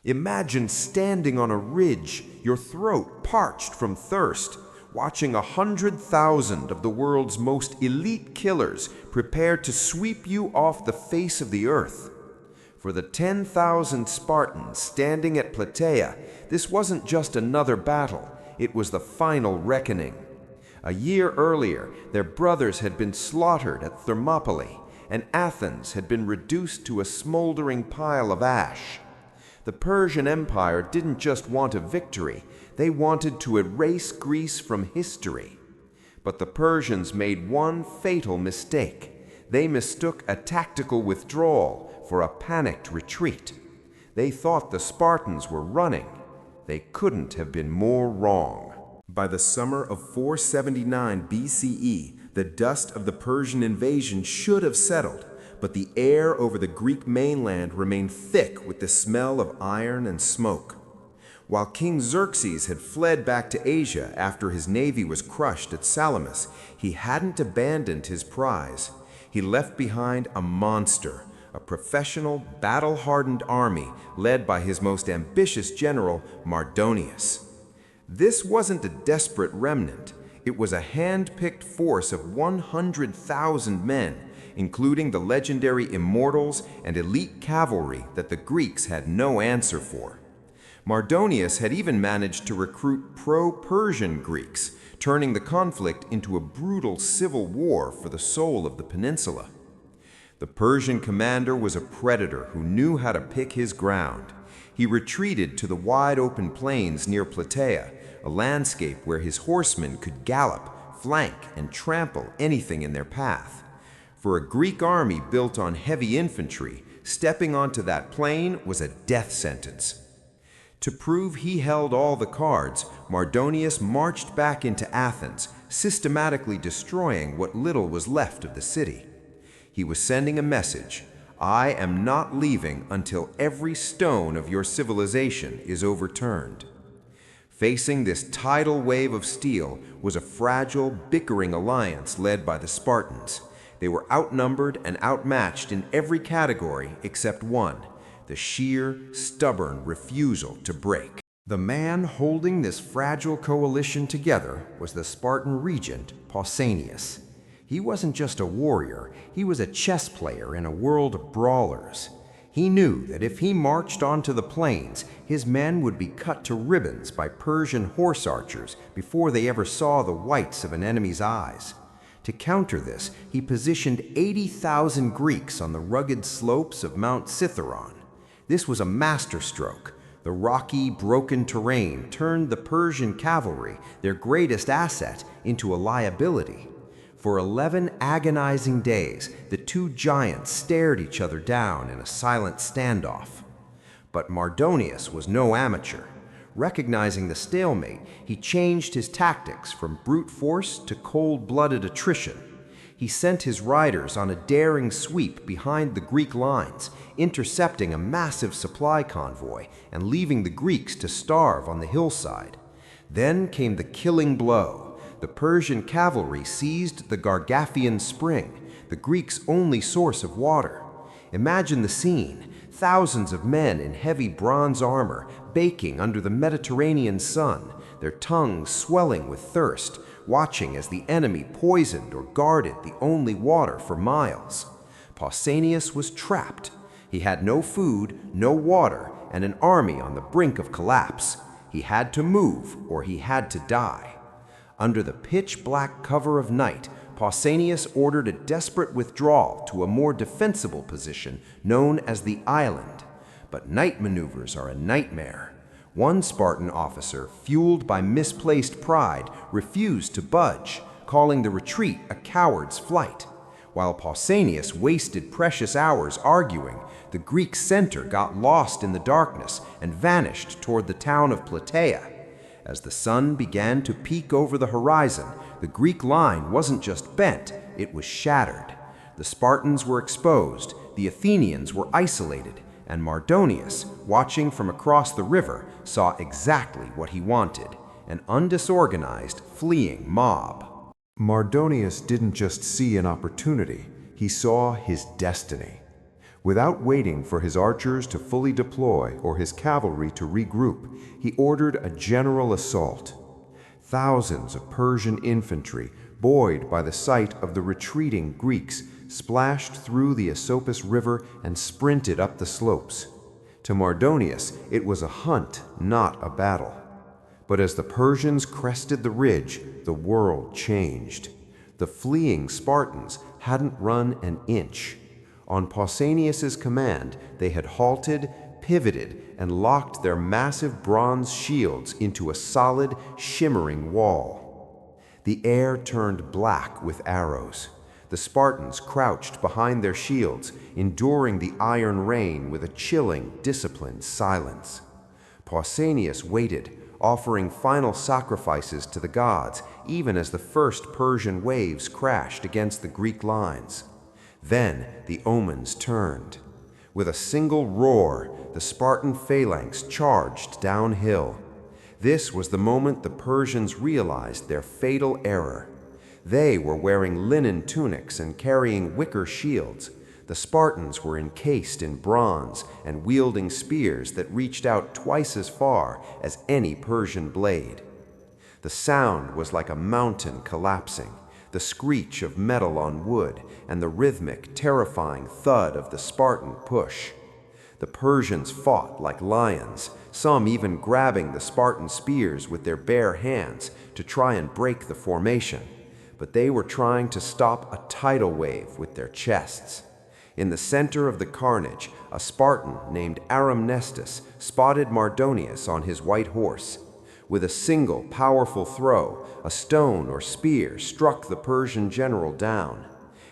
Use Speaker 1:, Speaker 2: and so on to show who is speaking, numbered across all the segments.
Speaker 1: Imagine standing on a ridge, your throat parched from thirst, watching 100,000 of the world's most elite killers prepare to sweep you off the face of the earth. For the 10,000 Spartans standing at Plataea, this wasn't just another battle, it was the final reckoning. A year earlier, their brothers had been slaughtered at Thermopylae, and Athens had been reduced to a smoldering pile of ash. The Persian Empire didn't just want a victory, they wanted to erase Greece from history. But the Persians made one fatal mistake. They mistook a tactical withdrawal for a panicked retreat. They thought the Spartans were running. They couldn't have been more wrong. By the summer of 479 BCE, the dust of the Persian invasion should have settled, but the air over the Greek mainland remained thick with the smell of iron and smoke. While King Xerxes had fled back to Asia after his navy was crushed at Salamis, he hadn't abandoned his prize. He left behind a monster, a professional, battle-hardened army led by his most ambitious general, Mardonius. This wasn't a desperate remnant. It was a hand-picked force of 100,000 men, including the legendary Immortals and elite cavalry that the Greeks had no answer for. Mardonius had even managed to recruit pro-Persian Greeks, turning the conflict into a brutal civil war for the soul of the peninsula. The Persian commander was a predator who knew how to pick his ground. He retreated to the wide-open plains near Plataea, a landscape where his horsemen could gallop, flank, and trample anything in their path. For a Greek army built on heavy infantry, stepping onto that plain was a death sentence. To prove he held all the cards, Mardonius marched back into Athens, systematically destroying what little was left of the city. He was sending a message: "I am not leaving until every stone of your civilization is overturned." Facing this tidal wave of steel was a fragile, bickering alliance led by the Spartans. They were outnumbered and outmatched in every category except one: the sheer, stubborn refusal to break. The man holding this fragile coalition together was the Spartan regent, Pausanius. He wasn't just a warrior, he was a chess player in a world of brawlers. He knew that if he marched onto the plains, his men would be cut to ribbons by Persian horse archers before they ever saw the whites of an enemy's eyes. To counter this, he positioned 80,000 Greeks on the rugged slopes of Mount Cithaeron. This was a masterstroke. The rocky, broken terrain turned the Persian cavalry, their greatest asset, into a liability. For 11 agonizing days, the two giants stared each other down in a silent standoff. But Mardonius was no amateur. Recognizing the stalemate, he changed his tactics from brute force to cold-blooded attrition. He sent his riders on a daring sweep behind the Greek lines, intercepting a massive supply convoy and leaving the Greeks to starve on the hillside. Then came the killing blow. The Persian cavalry seized the Gargantuan spring, the Greeks' only source of water. Imagine the scene: thousands of men in heavy bronze armor, baking under the Mediterranean sun, their tongues swelling with thirst, watching as the enemy poisoned or guarded the only water for miles. Pausanias was trapped. He had no food, no water, and an army on the brink of collapse. He had to move, or he had to die. Under the pitch-black cover of night, Pausanias ordered a desperate withdrawal to a more defensible position known as the island. But night maneuvers are a nightmare. One Spartan officer, fueled by misplaced pride, refused to budge, calling the retreat a coward's flight. While Pausanias wasted precious hours arguing, the Greek center got lost in the darkness and vanished toward the town of Plataea. As the sun began to peek over the horizon, the Greek line wasn't just bent, it was shattered. The Spartans were exposed, the Athenians were isolated, and Mardonius, watching from across the river, saw exactly what he wanted: an undisorganized, fleeing mob. Mardonius didn't just see an opportunity, he saw his destiny. Without waiting for his archers to fully deploy or his cavalry to regroup, he ordered a general assault. Thousands of Persian infantry, buoyed by the sight of the retreating Greeks, splashed through the Asopus River and sprinted up the slopes. To Mardonius, it was a hunt, not a battle. But as the Persians crested the ridge, the world changed. The fleeing Spartans hadn't run an inch. On Pausanius's command, they had halted, pivoted, and locked their massive bronze shields into a solid, shimmering wall. The air turned black with arrows. The Spartans crouched behind their shields, enduring the iron rain with a chilling, disciplined silence. Pausanius waited, offering final sacrifices to the gods, even as the first Persian waves crashed against the Greek lines. Then the omens turned. With a single roar, the Spartan phalanx charged downhill. This was the moment the Persians realized their fatal error. They were wearing linen tunics and carrying wicker shields. The Spartans were encased in bronze and wielding spears that reached out twice as far as any Persian blade. The sound was like a mountain collapsing, the screech of metal on wood, and the rhythmic, terrifying thud of the Spartan push. The Persians fought like lions, some even grabbing the Spartan spears with their bare hands to try and break the formation. But they were trying to stop a tidal wave with their chests. In the center of the carnage, a Spartan named Aramnestus spotted Mardonius on his white horse. With a single powerful throw, a stone or spear struck the Persian general down.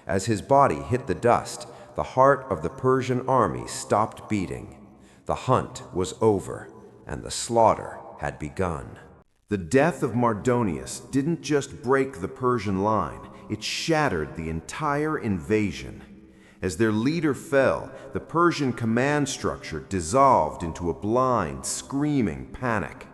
Speaker 1: As his body hit the dust, the heart of the Persian army stopped beating. The hunt was over, and the slaughter had begun. The death of Mardonius didn't just break the Persian line, it shattered the entire invasion. As their leader fell, the Persian command structure dissolved into a blind, screaming panic.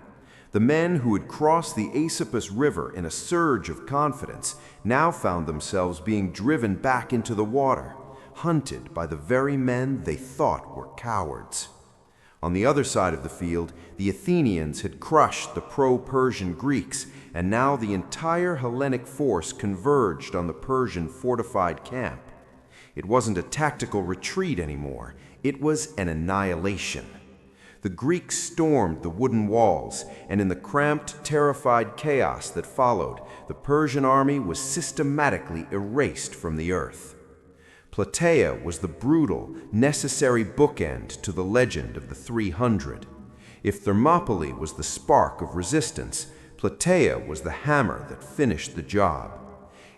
Speaker 1: The men who had crossed the Asopus River in a surge of confidence now found themselves being driven back into the water, hunted by the very men they thought were cowards. On the other side of the field, the Athenians had crushed the pro-Persian Greeks, and now the entire Hellenic force converged on the Persian fortified camp. It wasn't a tactical retreat anymore, it was an annihilation. The Greeks stormed the wooden walls, and in the cramped, terrified chaos that followed, the Persian army was systematically erased from the earth. Plataea was the brutal, necessary bookend to the legend of the 300. If Thermopylae was the spark of resistance, Plataea was the hammer that finished the job.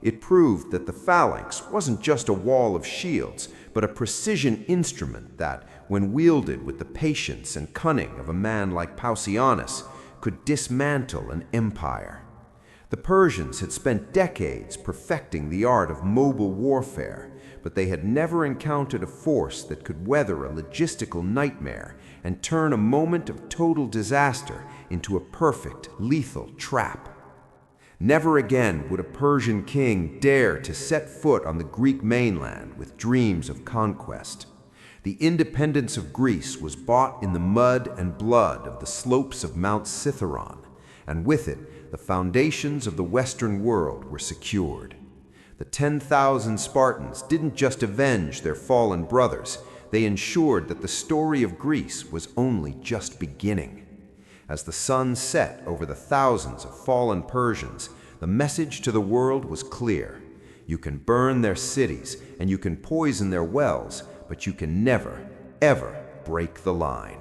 Speaker 1: It proved that the phalanx wasn't just a wall of shields, but a precision instrument that, when wielded with the patience and cunning of a man like Pausanius, could dismantle an empire. The Persians had spent decades perfecting the art of mobile warfare, but they had never encountered a force that could weather a logistical nightmare and turn a moment of total disaster into a perfect, lethal trap. Never again would a Persian king dare to set foot on the Greek mainland with dreams of conquest. The independence of Greece was bought in the mud and blood of the slopes of Mount Cithaeron, and with it, the foundations of the Western world were secured. The 10,000 Spartans didn't just avenge their fallen brothers, they ensured that the story of Greece was only just beginning. As the sun set over the thousands of fallen Persians, the message to the world was clear. You can burn their cities and you can poison their wells, but you can never, ever break the line.